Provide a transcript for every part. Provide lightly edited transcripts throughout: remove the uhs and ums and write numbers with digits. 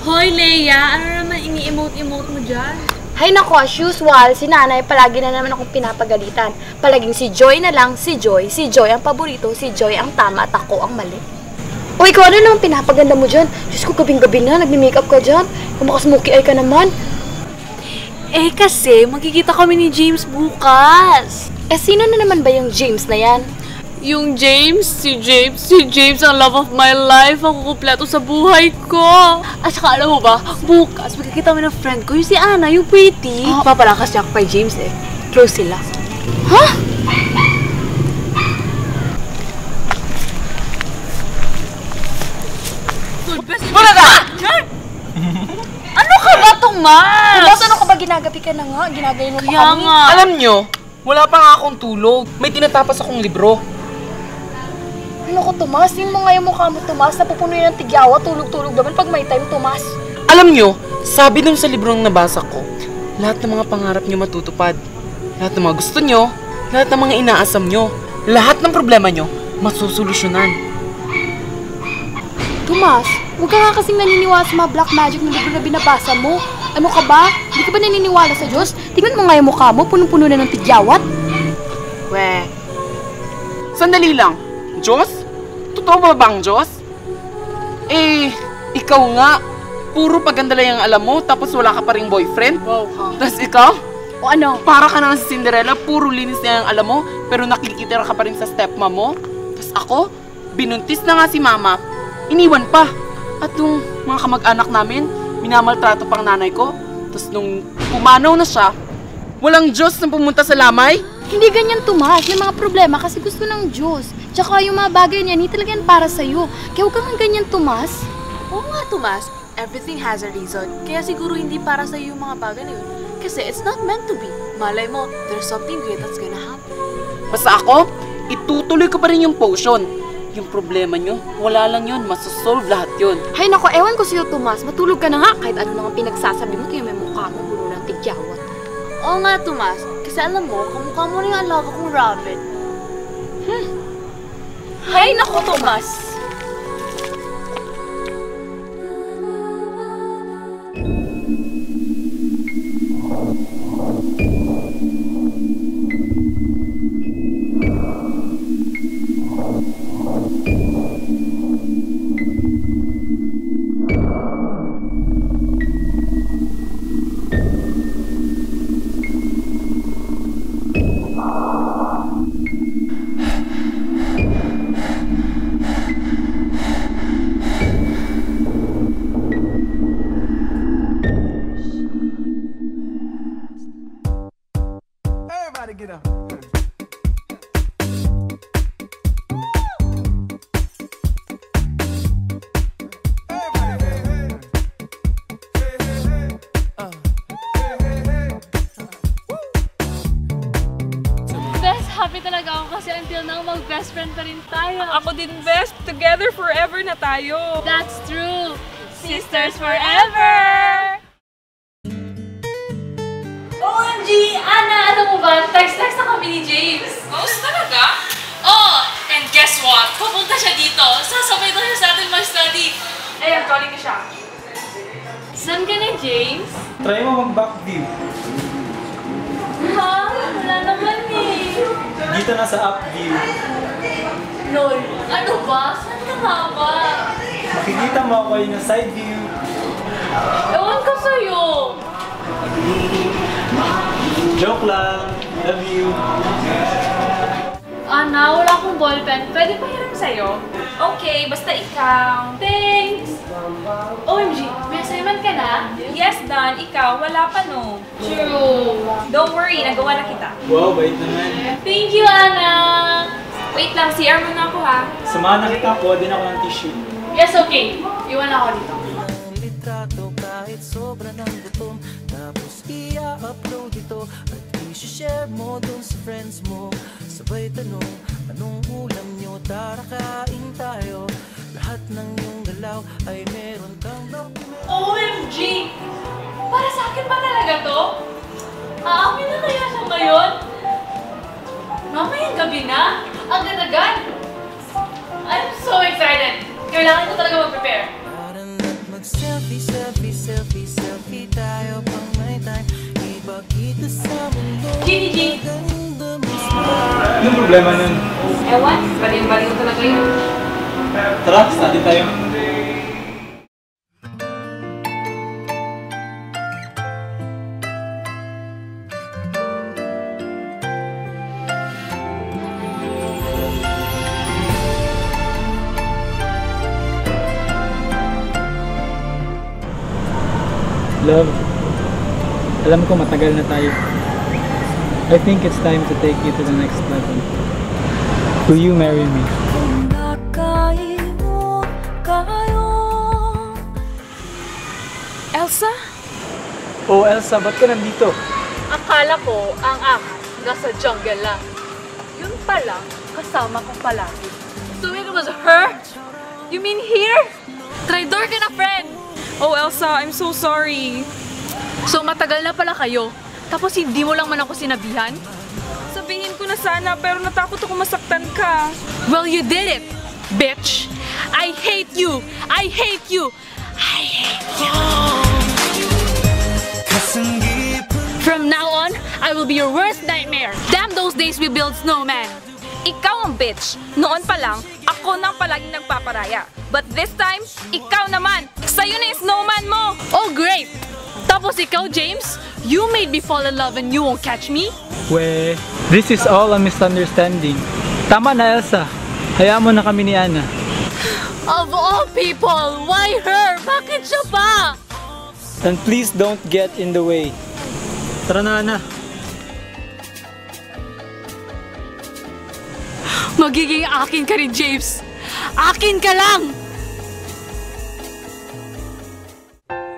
Hoy, Leia! Ano naman ini-emote-emote mo dyan? Hay nako, as usual, si nanay palagi na naman akong pinapagalitan. Palaging si Joy na lang, si Joy ang paborito, si Joy ang tama at ako ang mali. O ikaw, ano naman pinapaganda mo dyan? Diyos ko, gabing-gabi na, nagme-makeup ka dyan. Kumakasmoky eye ka naman. Eh kasi, magkikita kami ni James bukas. Eh, sino na naman ba yung James na yan? Yung James, si James ang love of my life. Ang kukumpleto sa buhay ko. At saka alam mo ba, bukas magkikita kami ng friend ko, yung si Ana, yung pretty. Papalakas niya ako kay James eh. Close sila. Ha? Wala ka! Ano ka ba, Tomas? Tomas, ano ka ba ginagabi ka na nga? Ginagayin mo pa Kaya kami? nga. Alam nyo, wala pa nga akong tulog. May tinatapas akong libro. Ano ko, Tomas? Yung mga yung mukha mo, Tomas, napupuno yun ng tigyawa, tulog-tulog naman pag may time, Tomas. Alam nyo, sabi dun sa librong nabasa ko, lahat ng mga pangarap nyo matutupad. Lahat ng mga gusto nyo, lahat ng mga inaasam nyo, lahat ng problema nyo, masusolusyonan. Tomas, huwag ka nga kasing naniniwala sa mga black magic na libro na binabasa mo. Ano ka ba? Hindi ka ba naniniwala sa Diyos? Tingnan mo nga yung mukha mo, punong-puno na ng tigyawat. Weh. Sandali lang. Diyos? Totoo ba bang Diyos? Eh, ikaw nga. Puro paganda lang yung alam mo, tapos wala ka pa ring boyfriend. Wow, ha? Tapos ikaw? O ano? Para ka na si Cinderella, puro linis na yung alam mo, pero nakikitira ka pa rin sa stepmom mo. Tapos ako, binuntis na nga si mama, iniwan pa. At nung mga kamag-anak namin, minamaltrato pang nanay ko. Tapos nung pumanaw na siya, walang Diyos na pumunta sa lamay. Hindi ganyan, Tomas. Yung mga problema kasi gusto ng Diyos. Tsaka yung mga bagay niya, hindi talaga yan para sa'yo. Kaya huwag kang ganyan, Tomas. Oo nga, Tomas. Everything has a reason. Kaya siguro hindi para sa'yo yung mga bagay na yun. Kasi it's not meant to be. Malay mo, there's something great that's gonna happen. Basta ako, itutuloy ko pa rin yung potion. Yung problema nyo, wala lang yun. Masasolve lahat yun. Hay nako, ewan ko sa'yo, Tomas. Matulog ka na nga kahit ano naman pinagsasabi mo. Kaya may mukha mo, puno ng tigyawat. Oo nga, Tomas. Kasi alam mo, kamukha mo rin ang alaga kong rabbit. Hay nako, Tomas! Get up. Best, happy talaga ako kasi until now mag-best friend pa rin tayo. Ako din, best. Together forever na tayo. That's true! Sisters forever! OMG! Ana, ano mo ba? Text na kami ni James. Oh, talaga? Oh! And guess what? Pupunta siya dito. Sasabay daw siya sa atin mag-study. Ayun, calling ko siya. Saan ka na, James? Try mo mag-back view. Ha? Wala naman eh. Dito na sa up view. Lol, ano ba? Saan ka nga ba? Makikita mo ako yung side view. Ewan ko sa'yo. Joke lang. Love you. Ana, wala akong ballpen. Pwede pa hiram sa'yo? Okay, basta ikaw. Thanks! OMG, may assignment ka na? Yes, Dan. Ikaw, wala pa no. True. Don't worry, nagawa na kita. Wow, bait naman. Thank you, Ana! Wait lang, CR muna ako ha. Samahan na kita, kuha din ako ng tissue. Yes, okay. Iwan ako dito. Litrato kahit sobra ng gutom, tapos i-upload ito at i-share mo dun sa friends mo. Sabay tanong, anong ulam nyo? Tara kain tayo. Lahat ng iyong galaw ay meron kang document. OMG! Para sa akin ba talaga to? Aamin na kaya siya ngayon? Mamayang gabi na? Agad-agad? I'm so excited! Kailangan ko talaga mag-prepare. Parang mag-selfie-selfie dito sa mundo. Gigi! Anong problema nun? Ewan, baliw-baliw talaga yun. Tara, study tayo. Love, alam ko matagal na tayo. I think it's time to take you to the next level. Will you marry me? Elsa? Oh, Elsa, ba't ka nandito? Akala ko ang akas nasa jungle lang. Yun pala, kasama ko palagi. So it was her? You mean here? Traidor ka na, friend! Oh, Elsa, I'm so sorry. So matagal na pala kayo, tapos hindi mo lang man ako sinabihan? Sabihin ko na sana, pero natakot ako masaktan ka. Well, you did it, bitch! I hate you! I hate you! I hate you! From now on, I will be your worst nightmare. Damn those days we build snowman. Ikaw ang bitch. Noon pa lang, ako nang palaging nagpaparaya. But this time, ikaw naman. Sa'yo na yung snowman mo. Oh, great! Tapos ikaw, James, you made me fall in love and you won't catch me? We, this is all a misunderstanding. Tama na, Elsa. Hayaan mo na kami ni Ana. Of all people, why her? Bakit siya pa? And please don't get in the way. Tara na, Ana. Magiging akin ka rin, James. Akin ka lang!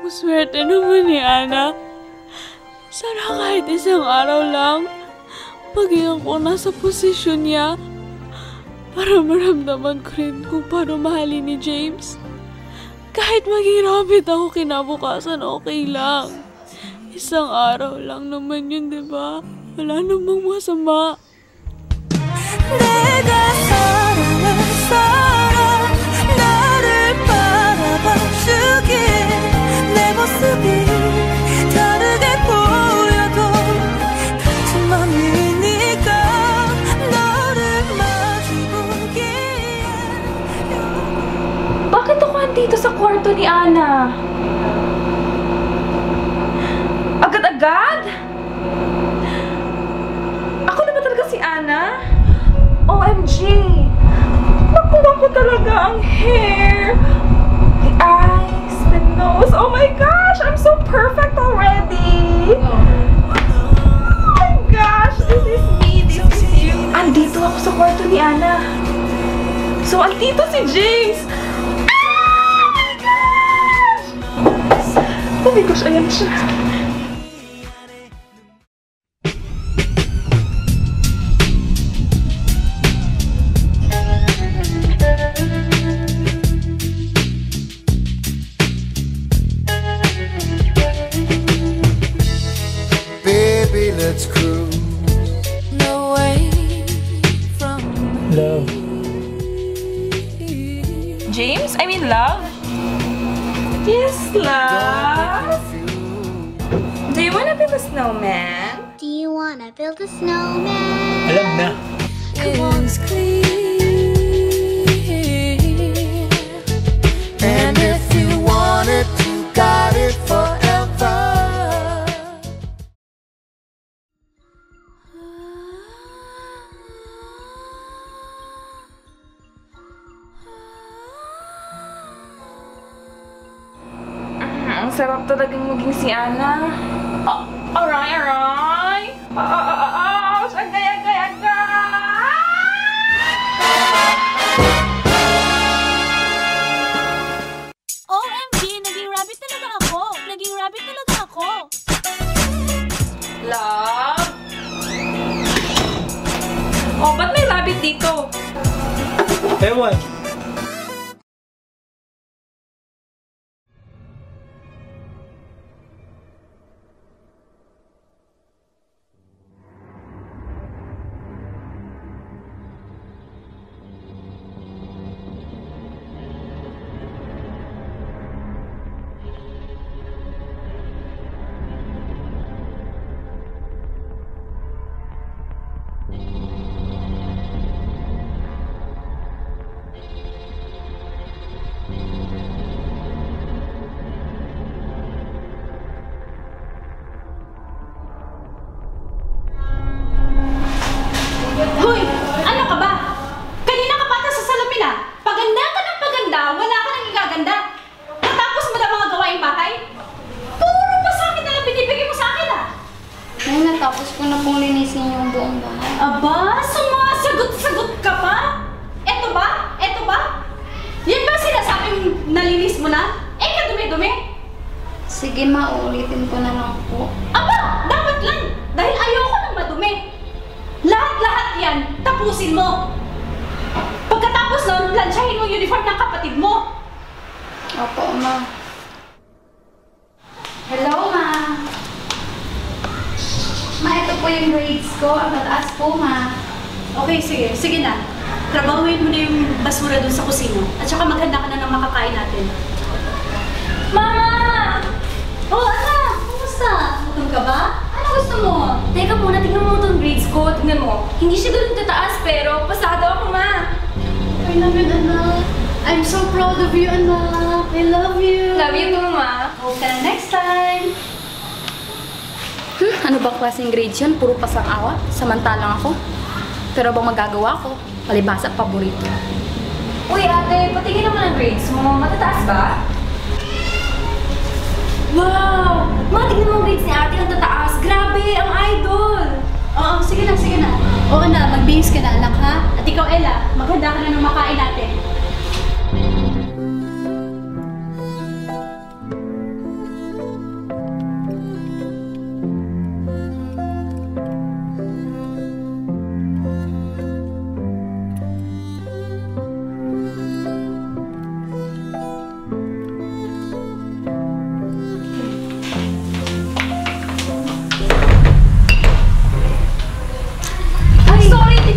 Maswerte naman ni Ana. Sana kahit isang araw lang, maging ako nasa posisyon niya para maramdaman ko rin kung paano mahalin ni James. Kahit maging rabbit ako kinabukasan, okay lang. Isang araw lang naman yun, diba? Wala namang masama. 내가 사랑한 사람 나를 바라봐주길 내 모습이 다르게 보여도 같은 맘이니까 너를 마주보기에 Bakit ako andito sa kwarto ni Ana? Agad-agad? Ako na ba talaga si Ana? OMG! Nakuha ko talaga ang hair! The eyes, the nose. Oh my gosh! I'm so perfect already! Oh my gosh! This is me! This is you! Andito ako sa kwarto ni Ana. So, andito si James! Oh my gosh! Oh my gosh, ayan siya. Let's cruise away from Love. James? I mean, love? Yes, love? Do you wanna build a snowman? Do you wanna build a snowman? Alam na. is clear. And if you want it, you got it forever. Ang sarap talagang maging si Ana. Aray! Agay! OMG! Naging rabbit talaga ako! Love? Oh, ba't may rabbit dito? Ewan. Matatapos ko na pong linisin yung buong bahay. Aba, sumasagot-sagot ka pa? Eto ba? Eto ba? Yan ba sinasabing nalinis mo na? Eh, kadumi-dumi? Sige ma, uulitin ko na lang po. Aba, dapat lang! Dahil ayoko ng madumi. Lahat-lahat yan, tapusin mo. Pagkatapos nun, lansyahin mo yung uniform ng kapatid mo. Opo, ma. Hello, ma. Ma, ito po yung grades ko. Ang mataas po, ma. Okay, sige. Sige na. Trabahuin mo na yung basura dun sa kusina. At saka maghanda ka na ng makakain natin. Mama! Oh, anak! Kumusta? Gutom ka ba? Ano gusto mo? Teka muna, tingnan mo itong grades ko. Tingnan mo. Hindi siya ganun tataas, pero pasado ako, ma. I love you, anak. I'm so proud of you, anak. I love you. Love you too, ma. Hope ka na next time. Ano ba klaseng grades yun? Puro pasang awa? Samantalang ako? Pero bang magagawa ko? Palibasa paborito. Uy, ate, patingin naman ang grades mo. Matataas ba? Wow! Ma, tingnan mo ang grades ni ate. Ang tataas. Grabe, ang idol. Oo, sige na, sige na. Oo na, magbihis ka na, anak, ha? At ikaw, Ella, maghanda ka na ng makain natin.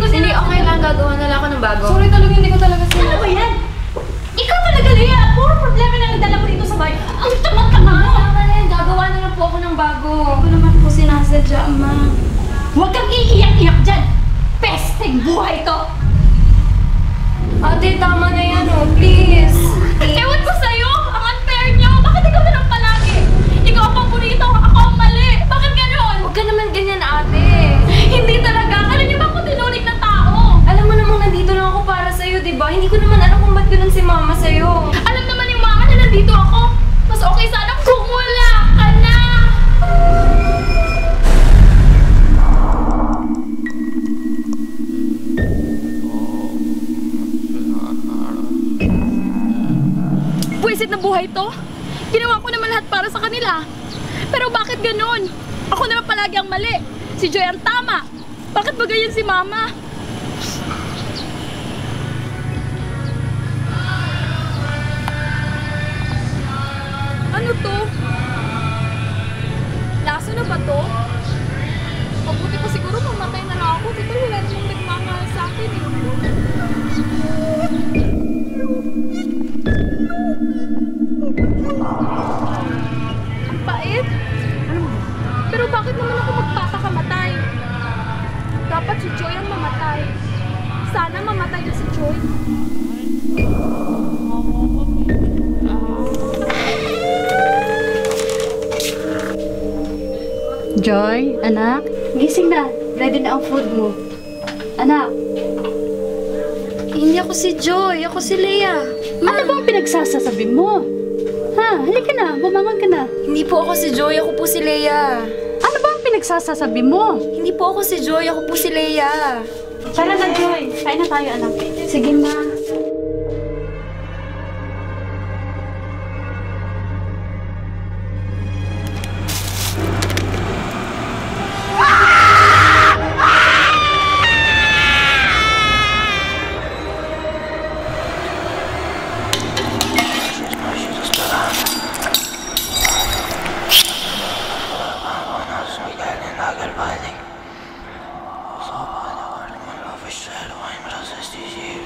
Hindi, okay lang. Gagawa na lang ako ng bago. Sorry talaga, hindi ko talaga sila. Ano ba yan? Ikaw talaga, Lea! Puro problema na nagdala mo dito sa bahay. Ang tama-tama mo! Tama na yan. Gagawa na lang po ako ng bago. Ako naman po sinasadya, ma. Huwag kang iiyak-iyak dyan! Pesteng buhay to! Ate, tama na yan, oh. Please. Ewan ko sa'yo! Ang unfair niyo! Bakit ikaw na lang palagi? Ikaw ang paborito! Ako ang mali! Bakit ganon? Huwag ka naman ganyan, ate. Hindi talaga! Kala niyo ba ako tinuring na tao? Alam mo namang nandito lang ako para sa'yo, di ba? Hindi ko naman alam kung ba't ganun si mama sa'yo. Alam naman ni mama na nandito ako! Mas okay sana kung wala ka na! Buwisit na buhay to? Ginawa ko naman lahat para sa kanila. Pero bakit ganon? Ako naman palagi ang mali. Si Joy ang tama. Bakit ba ganyan si mama? Ano to? Laso na ba to? Mabuti pa siguro mamatay na lang ako. Total wala namang nagmamahal sa akin eh. Ang pait. Pero bakit naman ako magpapakamatay? Dapat si Joy ang mamatay. Sana mamatay na si Joy. Joy, anak, gising na. Ready na ang food mo. Anak. Hindi ako si Joy. Ako si Lea. Ano bang pinagsasasabi mo? Ha? Halika na. Bumangon ka na. Hindi po ako si Joy. Ako po si Lea. Ano bang pinagsasasabi mo? Hindi po ako si Joy. Ako po si Lea. Tara na, Joy. Kain na tayo, anak. Sige, ma.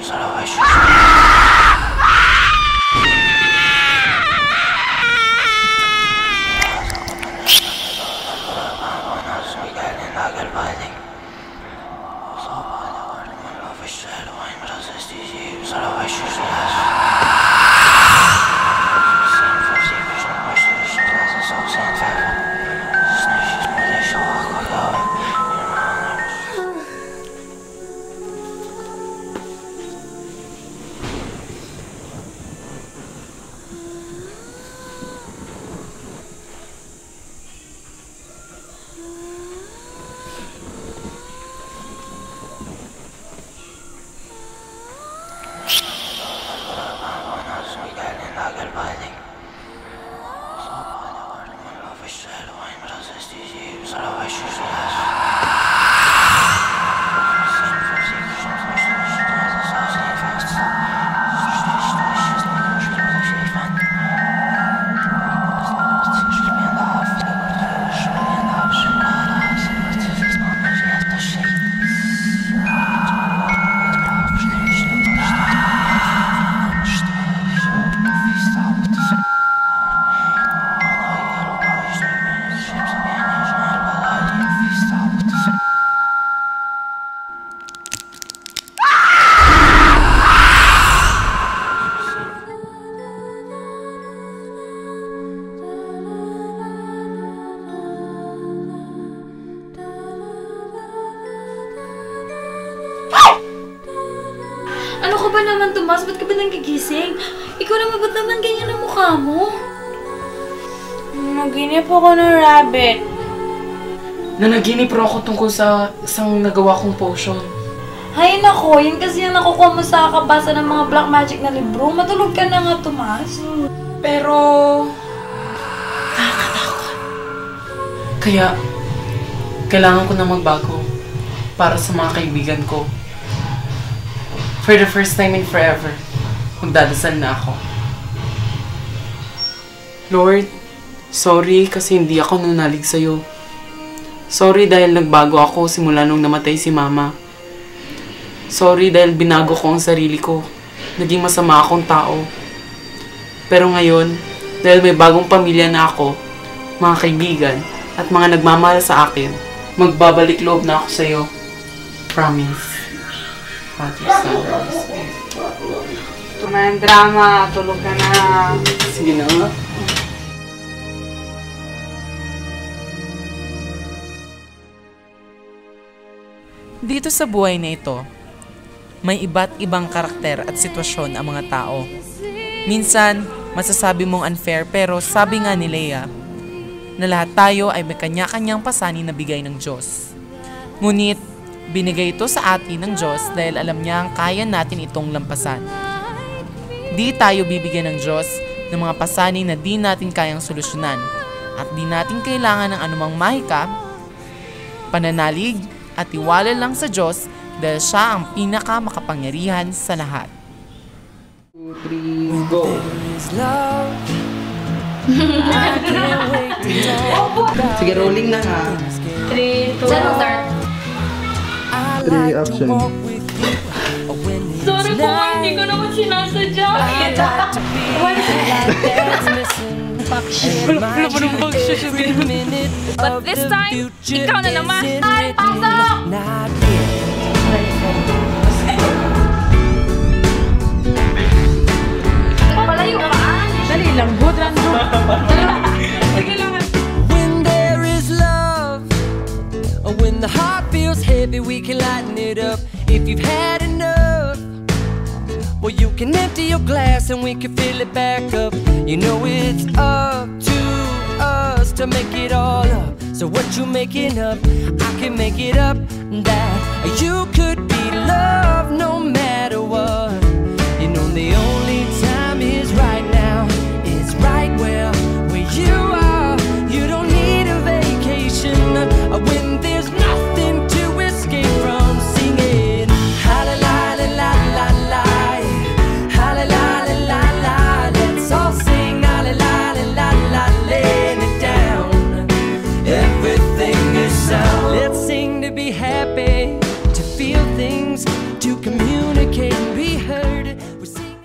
Salvation. ba naman, Tomas? Ba't ka ba nagigising? Ikaw naman, ba't naman ganyan ang mukha mo? Naginip ako ng rabbit. Nanaginip rin ako tungkol sa isang nagawa kong potion. Ay, nako. Yan kasi yung nakukuha mo sa kabasa ng mga black magic na libro. Matulog ka na nga, Tomas. Pero... nakakatakot. Kaya, kailangan ko na magbago para sa mga kaibigan ko. For the first time in forever, magdadasal na ako. Lord, sorry kasi hindi ako nunalig sa'yo. Sorry dahil nagbago ako simula nung namatay si Mama. Sorry dahil binago ko ang sarili ko. Naging masama akong tao. Pero ngayon, dahil may bagong pamilya na ako, mga kaibigan, at mga nagmamahal sa akin, magbabalik loob na ako sa'yo. Promise. Father, Son, Holy Spirit. Tumayang drama, tulog ka na. Sige na nga. Dito sa buhay na ito, may iba't ibang karakter at sitwasyon ang mga tao. Minsan, masasabi mong unfair pero sabi nga ni Leia na lahat tayo ay may kanya-kanyang pasanin na bigay ng Diyos. Ngunit, binigay ito sa atin ng Diyos dahil alam niya ang kaya natin itong lampasan. Di tayo bibigyan ng Diyos ng mga pasanin na di natin kayang solusyonan at di natin kailangan ng anumang mahika, pananalig at tiwala lang sa Diyos dahil siya ang pinakamakapangyarihan sa lahat. 2, 3, go! Sige, rolling na ha. 3, 2, 1. 3, action. Sorry po, hindi ko naman sinasadya. Wala mo nung pag-shushumin. But this time, ikaw na naman. Ay, pasok! Palayo ka. Dali lang, good lang. When there is love, when the heart feels heavy, we can lighten it up. If you've had enough, well, you can empty your glass and we can fill it back up. You know it's up to us to make it all up. So what you making up, I can make it up. That you could be loved no matter what. You know the only time is right now. It's right where you are. You don't need a vacation when there's nothing to escape from. Singing ha la la la la la la, ha la la la la la. Let's all sing ha la la la la la, laying it down. Everything is sound. Let's sing to be happy, to feel things, to communicate.